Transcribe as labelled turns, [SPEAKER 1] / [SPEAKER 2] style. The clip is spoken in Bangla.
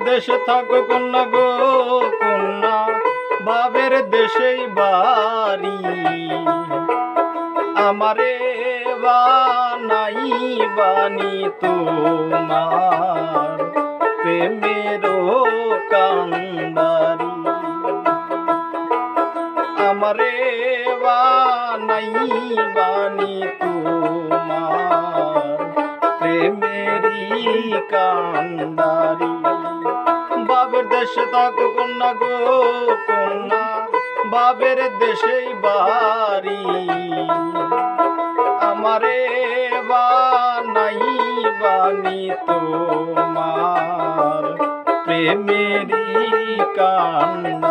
[SPEAKER 1] দেশে থাকো কন্যা গো কন্যা, বাবের দেশেই বাড়ি। আমারে বানাই বানি তোমার প্রেমেরও কান্ডারি। আমারে বানাই বানি তোমার প্রেমেরই কান্ডারি। বাবের দেশে থাকো কন্যা গো কন্যা, বাবের দেশেই বাড়ি। আমারে বানাই বানি তোমার প্রেমেরই কান্ডারি।